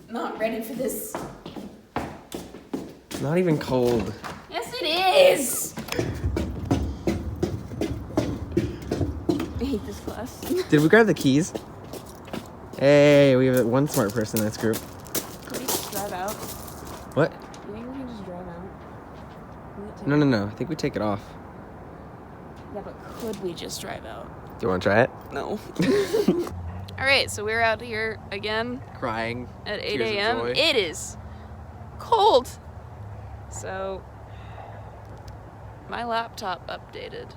not ready for this. Not even cold. Yes, it is. I hate this class. Did we grab the keys? Hey, we have one smart person in this group. Can we just drive out? What? You think we can just drive out? No. I think we take it off. Yeah, but could we just drive out? Do you want to try it? No. All right, so we're out here again. Crying. At 8 tears of a.m. joy. It is cold. So my laptop updated.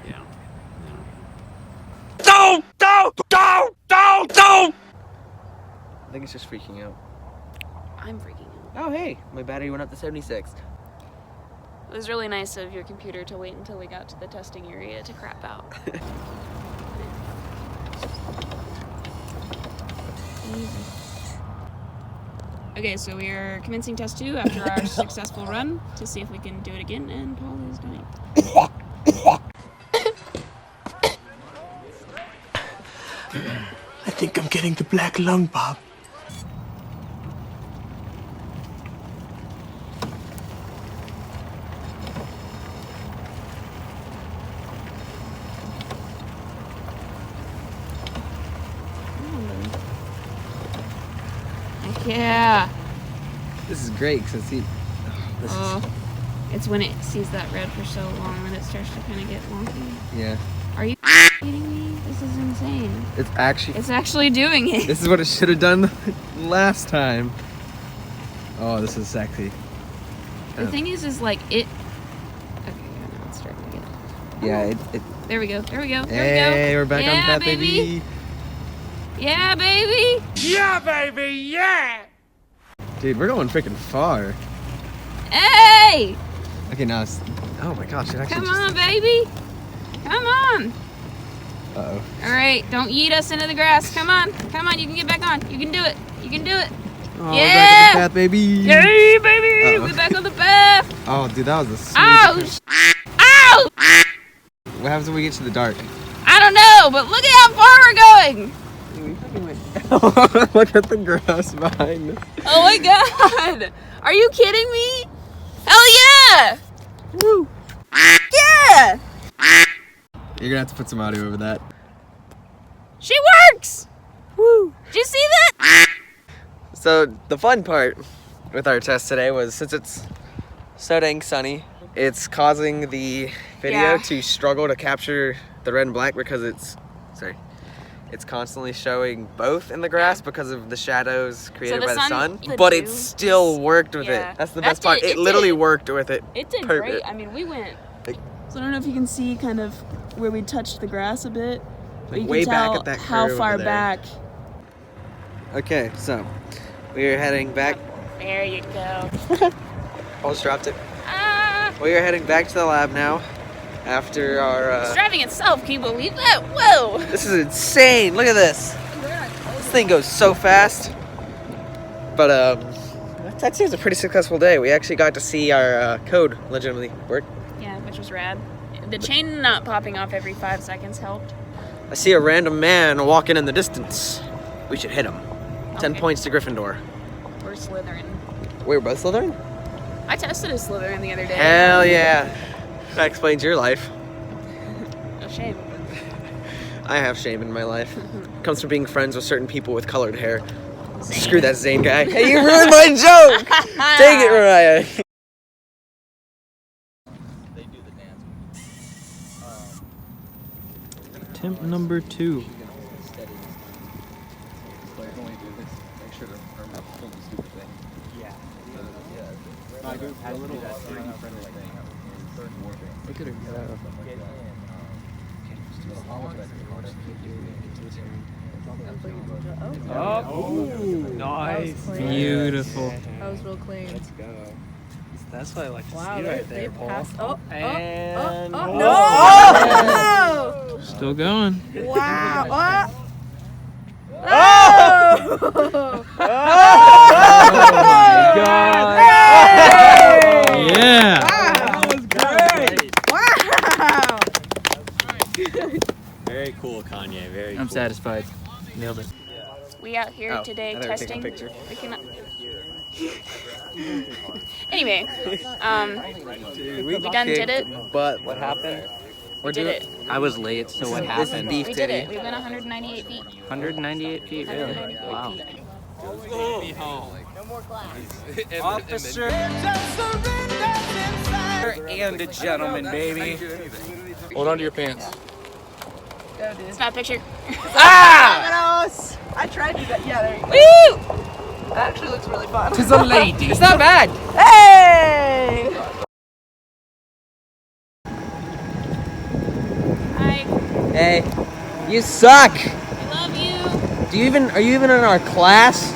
Yeah. Don't! I think it's just freaking out. I'm freaking out. Oh, hey. My battery went up to 76. It was really nice of your computer to wait until we got to the testing area to crap out. Okay, so we are commencing test 2 after our successful run to see if we can do it again, and Paul is dying. I think I'm getting the black lung, Bob. Yeah. This is great because It's when it sees that red for so long that it starts to kind of get wonky. Yeah. Are you kidding me? This is insane. It's actually doing it. This is what it should have done last time. Oh, this is sexy. The thing is like it. Okay, yeah, now it's starting to get. Yeah, it There we go. There we go. Hey, we're back on path, baby. Yeah, baby. Yeah, baby, yeah! Dude, we're going freaking far. Hey! Okay, now it's. Oh my gosh, it actually. Come on, baby. Come on. Uh-oh. All right, don't yeet us into the grass. Come on. Come on, you can get back on. You can do it. You can do it. Oh, Yeah! we're back on the path, baby. Yay, baby! Uh-oh. We're back on the path. Oh, dude, that was the sweetest. Ouch! Ow! What happens when we get to the dark? I don't know, but look at how far we're going. Look at the grass behind us. Oh my god! Are you kidding me? Hell yeah! Woo! Yeah! You're gonna have to put some audio over that. She works! Woo! Did you see that? So the fun part with our test today was, since it's so dang sunny, it's causing the video to struggle to capture the red and black because it's constantly showing both in the grass because of the shadows created by the sun. But it still worked with it. That's the best part. It literally worked with it. It did Perfect. great. I mean, we went. So I don't know if you can see kind of where we touched the grass a bit, but you way can back tell at that how curve far over there. back. Okay, so we are heading back. There you go. Almost dropped it. Ah! We are heading back to the lab now after our. It's driving itself. Can you believe that? Whoa! This is insane. Look at this. This thing goes so fast. But I'd say it was a pretty successful day. We actually got to see our code legitimately work. Yeah, which was rad. The chain not popping off every 5 seconds helped. I see a random man walking in the distance. We should hit him. 10 Okay. points to Gryffindor. We're Slytherin. Wait, we're both Slytherin? I tested as Slytherin the other day. Hell yeah. That explains your life. No shame. I have shame in my life. Comes from being friends with certain people with colored hair. Screw that Zane guy. Hey, you ruined my joke! Dang it, Mariah. Attempt number 2. Nice. Beautiful. That was real clean. Let's go. That's what I like to Wow, see they right there, Paul. passed. And No! Still going. Wow! Oh my God! Yeah. That was great. Wow! Very Very cool, Kanye. Very I'm cool. satisfied. Nailed it. We out here Oh, today I thought we were taking a testing. picture. We cannot. Anyway, we done did it. But what happened? We did it. I was late, so what This is happened? beef We did titty. it. We went 198 feet. 198 feet, really? 198 Wow. feet. Officer and a gentleman, baby. Hold on to your pants. It's not a picture. I tried to do that. Yeah, there you go. Woo! That actually looks really fun. It's a lady. It's not bad. Hey! Hi. Hey, you suck. I love you. Are you even in our class?